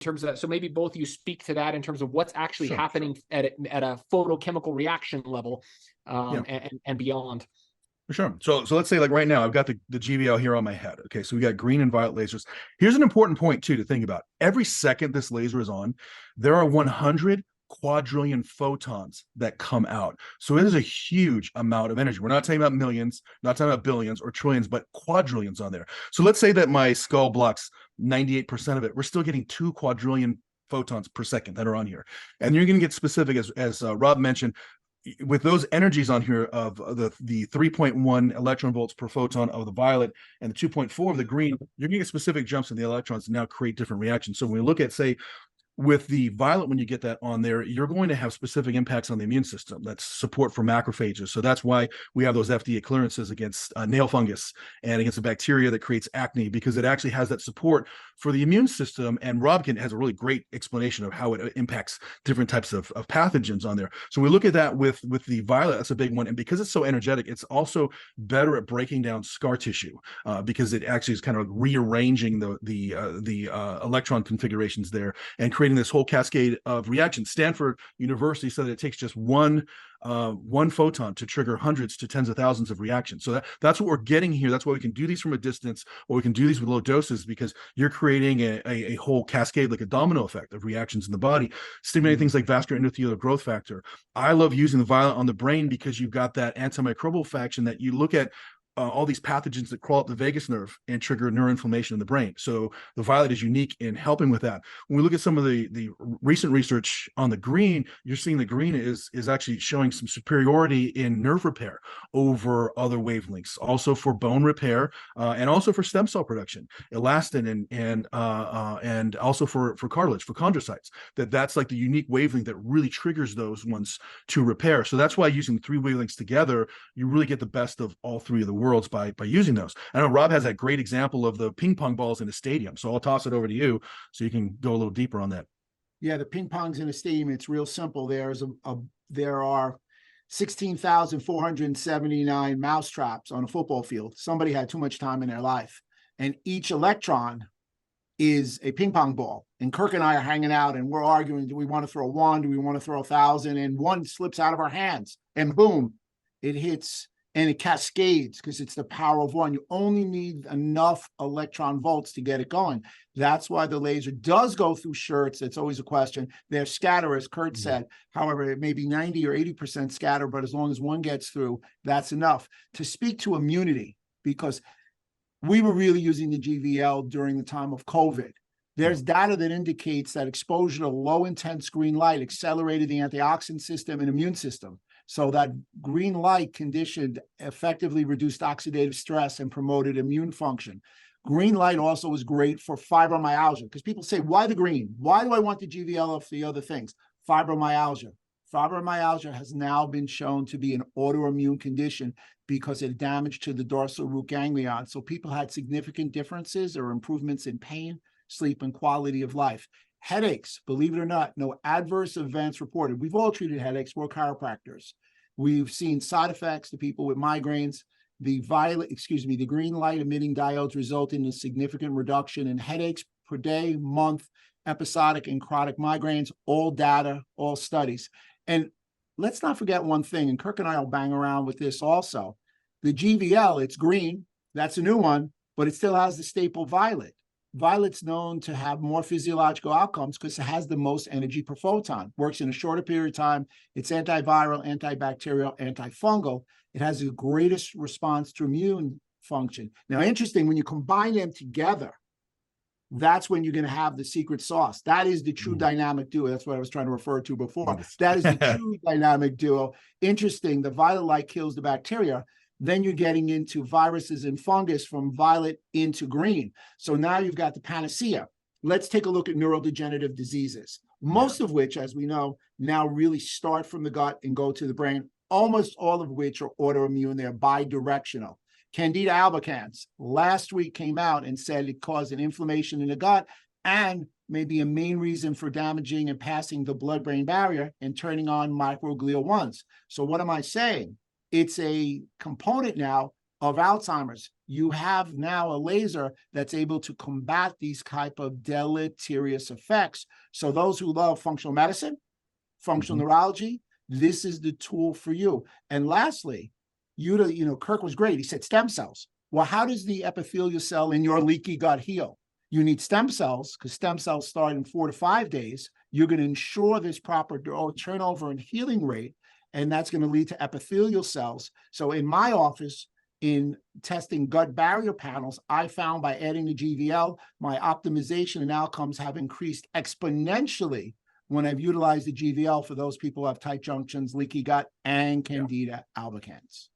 terms of that. So maybe both you speak to that in terms of what's actually happening at a photochemical reaction level, and beyond. Sure. So let's say like right now, I've got the GVL here on my head. Okay. So we got green and violet lasers. Here's an important point too to think about. Every second this laser is on, there are 100 quadrillion photons that come out. So it is a huge amount of energy. We're not talking about millions, not talking about billions or trillions, but quadrillions on there. So let's say that my skull blocks 98% of it. We're still getting 2 quadrillion photons per second that are on here. And you're going to get specific, as Rob mentioned, with those energies on here of the 3.1 electron volts per photon of the violet and the 2.4 of the green, you're going to get specific jumps in the electrons and now create different reactions. So when we look at, say, with the violet, when you get that on there, you're going to have specific impacts on the immune system. That's support for macrophages. So that's why we have those FDA clearances against nail fungus and against a bacteria that creates acne, because it actually has that support for the immune system. And Rob has a really great explanation of how it impacts different types of pathogens on there. So we look at that with the violet, that's a big one. And because it's so energetic, it's also better at breaking down scar tissue because it actually is kind of rearranging the electron configurations there and creating this whole cascade of reactions. Stanford University said that it takes just one photon to trigger hundreds to tens of thousands of reactions. So that's what we're getting here. That's why we can do these from a distance, or we can do these with low doses, because you're creating a whole cascade, like a domino effect of reactions in the body, stimulating things like vascular endothelial growth factor. I love using the violet on the brain because you've got that antimicrobial faction that you look at. All these pathogens that crawl up the vagus nerve and trigger neuroinflammation in the brain. So the violet is unique in helping with that. When we look at some of the recent research on the green, you're seeing the green is actually showing some superiority in nerve repair over other wavelengths, also for bone repair and also for stem cell production, elastin and also for cartilage, for chondrocytes. That's like the unique wavelength that really triggers those ones to repair. So that's why using 3 wavelengths together, you really get the best of all 3 of the worlds by using those. I know Rob has that great example of the ping pong balls in a stadium, so I'll toss it over to you so you can go a little deeper on that. Yeah, the ping pongs in a stadium, it's real simple. There are 16,479 mousetraps on a football field. Somebody had too much time in their life, and each electron is a ping pong ball. And Kirk and I are hanging out and we're arguing, do we want to throw 1? Do we want to throw 1,000? And one slips out of our hands and boom, it hits. And it cascades because it's the power of 1. You only need enough electron volts to get it going. That's why the laser does go through shirts. It's always a question. They're scatter, as Kurt said. However, it may be 90 or 80% scatter, but as long as 1 gets through, that's enough. To speak to immunity, because we were really using the GVL during the time of COVID. There's data that indicates that exposure to low intense green light accelerated the antioxidant system and immune system. So that green light conditioned effectively reduced oxidative stress and promoted immune function. Green light also is great for fibromyalgia, because people say, why the green? Why do I want the GVL of the other things? Fibromyalgia. Fibromyalgia has now been shown to be an autoimmune condition because of damage to the dorsal root ganglion. So people had significant differences or improvements in pain, sleep, and quality of life. Headaches, believe it or not, no adverse events reported. We've all treated headaches. We're chiropractors. We've seen side effects to people with migraines. The green light emitting diodes result in a significant reduction in headaches per day, month, episodic and chronic migraines, all data, all studies. And let's not forget one thing, and Kirk and I will bang around with this also. The GVL, it's green, that's a new one, but it still has the staple violet. Violet's known to have more physiological outcomes because it has the most energy per photon, works in a shorter period of time. It's antiviral, antibacterial, antifungal. It has the greatest response to immune function. Now, interesting, when you combine them together, that's when you're going to have the secret sauce. That is the true dynamic duo. That's what I was trying to refer to before. That is the true dynamic duo. Interesting, the violet light kills the bacteria. Then you're getting into viruses and fungus from violet into green. So now you've got the panacea. Let's take a look at neurodegenerative diseases, most of which, as we know, now really start from the gut and go to the brain, almost all of which are autoimmune. They're bidirectional. Candida albicans last week came out and said it caused an inflammation in the gut and may be a main reason for damaging and passing the blood-brain barrier and turning on microglial ones. So what am I saying? It's a component now of Alzheimer's, you have now a laser that's able to combat these type of deleterious effects. So those who love functional medicine, functional neurology, this is the tool for you. And lastly, Kirk was great. He said stem cells. Well, how does the epithelial cell in your leaky gut heal? You need stem cells, because stem cells start in 4 to 5 days. You're going to ensure this proper turnover and healing rate, and that's going to lead to epithelial cells. So in my office, in testing gut barrier panels, I found by adding the GVL, my optimization and outcomes have increased exponentially when I've utilized the GVL for those people who have tight junctions, leaky gut, and Candida albicans.